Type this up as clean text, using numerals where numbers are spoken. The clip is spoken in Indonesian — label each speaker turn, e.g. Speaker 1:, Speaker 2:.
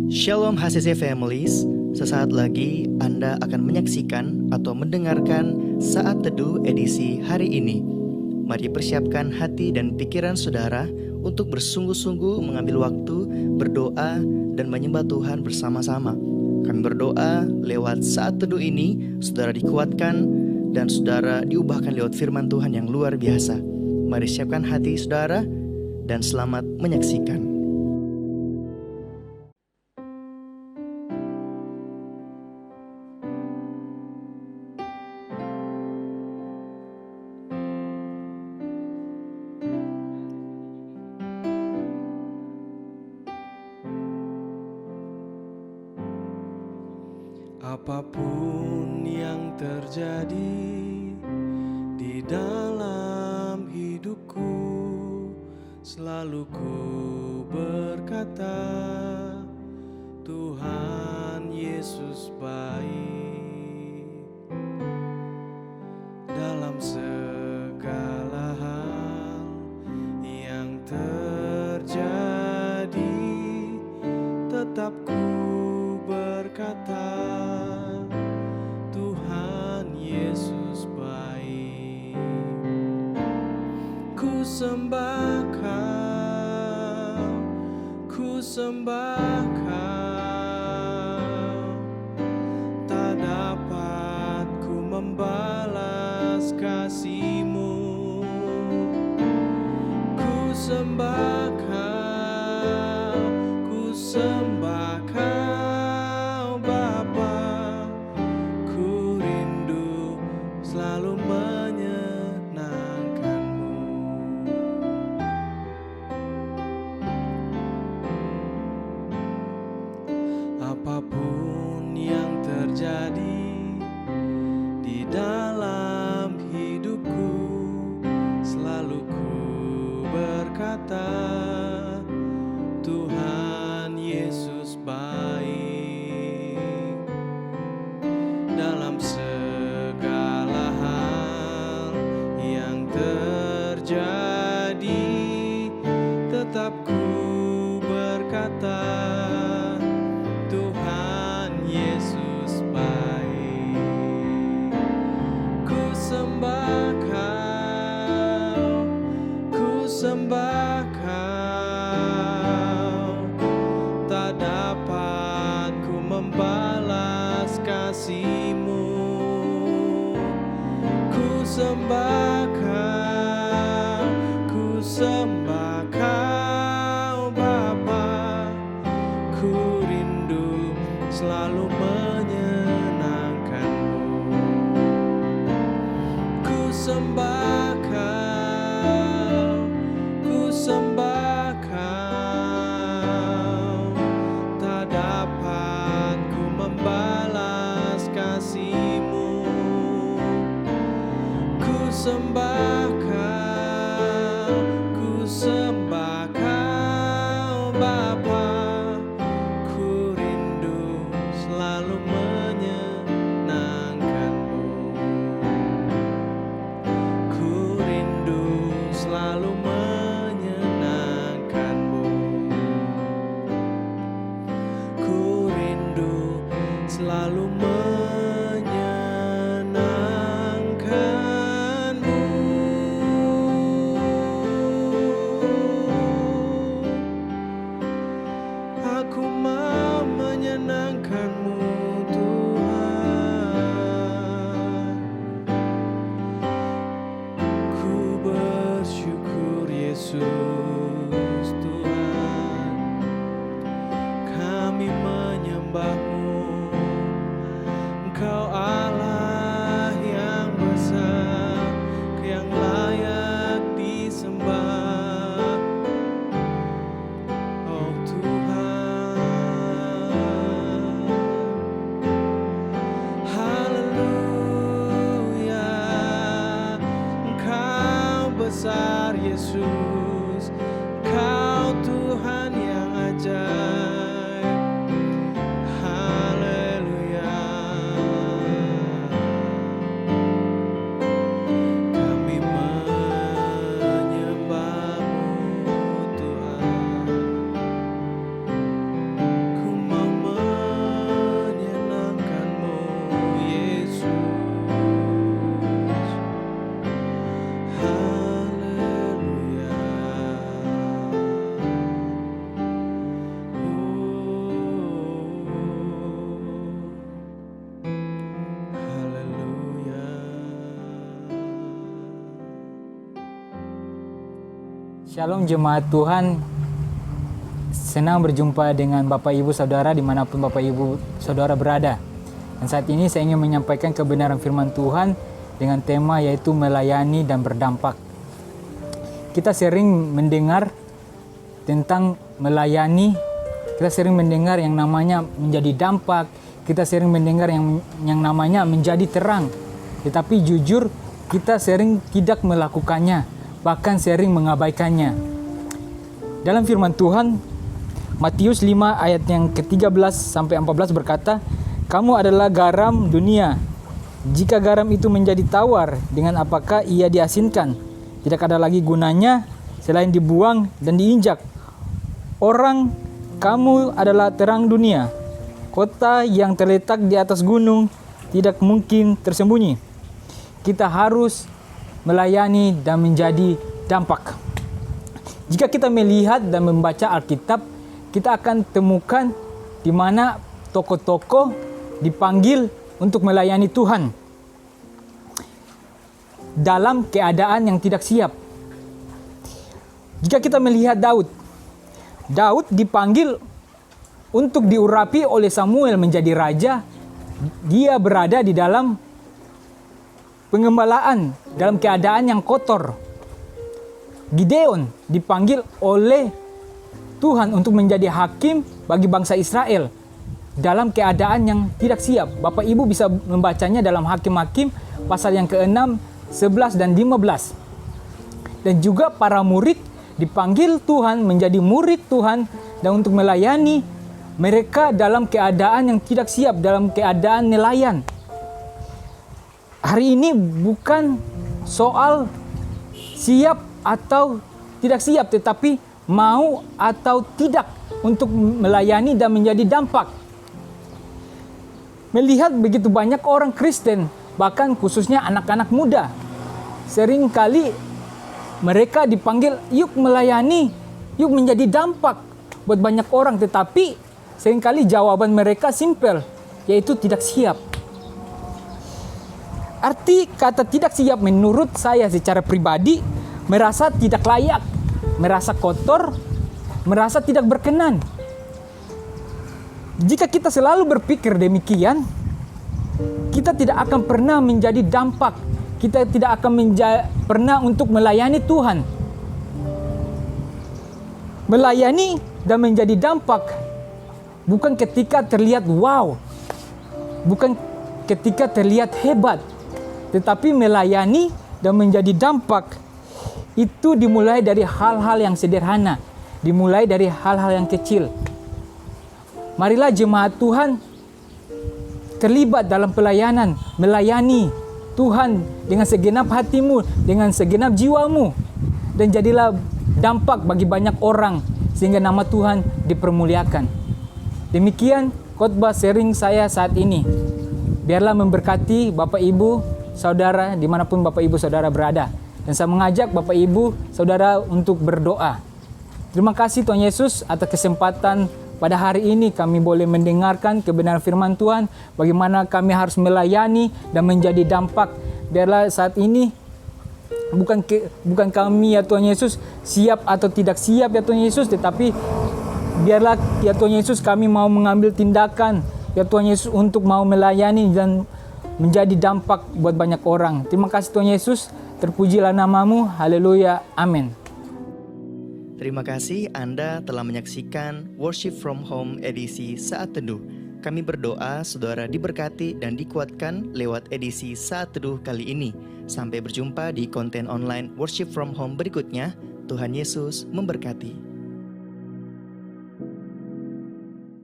Speaker 1: Shalom HCC Families, sesaat lagi Anda akan menyaksikan atau mendengarkan Saat Teduh edisi hari ini. Mari persiapkan hati dan pikiran saudara untuk bersungguh-sungguh mengambil waktu, berdoa, dan menyembah Tuhan bersama-sama. Kami berdoa lewat Saat Teduh ini, saudara dikuatkan dan saudara diubahkan lewat firman Tuhan yang luar biasa. Mari siapkan hati saudara dan selamat menyaksikan.
Speaker 2: Apapun yang terjadi di dalam hidupku, selalu ku berkata, Tuhan Yesus baik. Dalam segala hal yang terjadi, tetap ku berkata, Tuhan Yesus baik. Ku sembah Kau, ku sembah Kau, tak dapat ku membalas kasih-Mu. Ku sembah Kau, ku sembah Kau Bapa, ku rindu selalu menyenangkan-Mu. Apapun yang terjadi di dalam hidupku, selalu ku berkata, Tuhan Yesus baik. Dalam segala hal yang terjadi, tetap ku berkata, Tuhan Yesus baik. Ku sembah Kau, ku sembah Kau, tak dapat ku membalas kasih-Mu. Ku sembah Kau, ku sembah Kau Bapa, ku rindu selalu menyenangkan-Mu. Ku sembah Kau, ku sembah Kau, tak dapat ku membalas kasih-Mu. Ku sembah Kau, ku sembah Kau Bapa, ku rindu selalu menyenangkan-Mu. Ku rindu selalu menyenangkan-Mu. Ku rindu selalu menyenangkan-Mu. Aku mau menyenangkan-Mu, Tuhan. Ku bersyukur Yesus Tuhan, kami menyembah-Mu. Engkau Allah yang besar, yang layak disembah. Oh Tuhan, haleluya. Engkau besar Yesus, Engkau Tuhan yang ajaib. Haleluya. Kami menyembah-Mu Tuhan. Ku mau
Speaker 3: Shalom jemaat Tuhan, senang berjumpa dengan Bapak Ibu Saudara dimanapun Bapak Ibu Saudara berada. Dan saat ini saya ingin menyampaikan kebenaran firman Tuhan dengan tema yaitu melayani dan berdampak. Kita sering mendengar tentang melayani, kita sering mendengar yang namanya menjadi dampak, kita sering mendengar yang namanya menjadi terang. Tetapi jujur kita sering tidak melakukannya, bahkan sering mengabaikannya. Dalam firman Tuhan, Matius 5 ayat yang ke-13 sampai 14 berkata, "Kamu adalah garam dunia. Jika garam itu menjadi tawar, dengan apakah ia diasinkan? Tidak ada lagi gunanya selain dibuang dan diinjak. Orang, kamu adalah terang dunia. Kota yang terletak di atas gunung tidak mungkin tersembunyi." Kita harus melayani dan menjadi dampak. Jika kita melihat dan membaca Alkitab, kita akan temukan di mana tokoh-tokoh dipanggil untuk melayani Tuhan dalam keadaan yang tidak siap. Jika kita melihat Daud dipanggil untuk diurapi oleh Samuel menjadi raja. Dia berada di dalam pengembalaan dalam keadaan yang kotor. Gideon dipanggil oleh Tuhan untuk menjadi hakim bagi bangsa Israel dalam keadaan yang tidak siap. Bapak Ibu bisa membacanya dalam Hakim-Hakim pasal yang ke-6, 11 dan 15. Dan juga para murid dipanggil Tuhan menjadi murid Tuhan dan untuk melayani mereka dalam keadaan yang tidak siap, dalam keadaan nelayan. Hari ini bukan soal siap atau tidak siap, tetapi mau atau tidak untuk melayani dan menjadi dampak. Melihat begitu banyak orang Kristen, bahkan khususnya anak-anak muda, seringkali mereka dipanggil, yuk melayani, yuk menjadi dampak buat banyak orang, tetapi seringkali jawaban mereka simpel, yaitu tidak siap. Arti kata tidak siap menurut saya secara pribadi, merasa tidak layak, merasa kotor, merasa tidak berkenan. Jika kita selalu berpikir demikian, kita tidak akan pernah menjadi dampak, kita tidak akan pernah untuk melayani Tuhan. Melayani dan menjadi dampak bukan ketika terlihat wow, bukan ketika terlihat hebat, tetapi melayani dan menjadi dampak itu dimulai dari hal-hal yang sederhana, dimulai dari hal-hal yang kecil. Marilah jemaat Tuhan terlibat dalam pelayanan, melayani Tuhan dengan segenap hatimu, dengan segenap jiwamu, dan jadilah dampak bagi banyak orang sehingga nama Tuhan dipermuliakan. Demikian khotbah sharing saya saat ini. Biarlah memberkati Bapak Ibu Saudara dimanapun Bapak Ibu Saudara berada. Dan saya mengajak Bapak Ibu Saudara untuk berdoa. Terima kasih Tuhan Yesus atas kesempatan pada hari ini kami boleh mendengarkan kebenaran firman Tuhan. Bagaimana kami harus melayani dan menjadi dampak. Biarlah saat ini bukan kami ya Tuhan Yesus siap atau tidak siap ya Tuhan Yesus. Tetapi biarlah ya Tuhan Yesus kami mau mengambil tindakan ya Tuhan Yesus untuk mau melayani dan menjadi dampak buat banyak orang. Terima kasih Tuhan Yesus, terpujilah namamu, haleluya, amin.
Speaker 1: Terima kasih Anda telah menyaksikan Worship from Home edisi Saat Teduh. Kami berdoa saudara diberkati dan dikuatkan lewat edisi Saat Teduh kali ini. Sampai berjumpa di konten online Worship from Home berikutnya. Tuhan Yesus memberkati.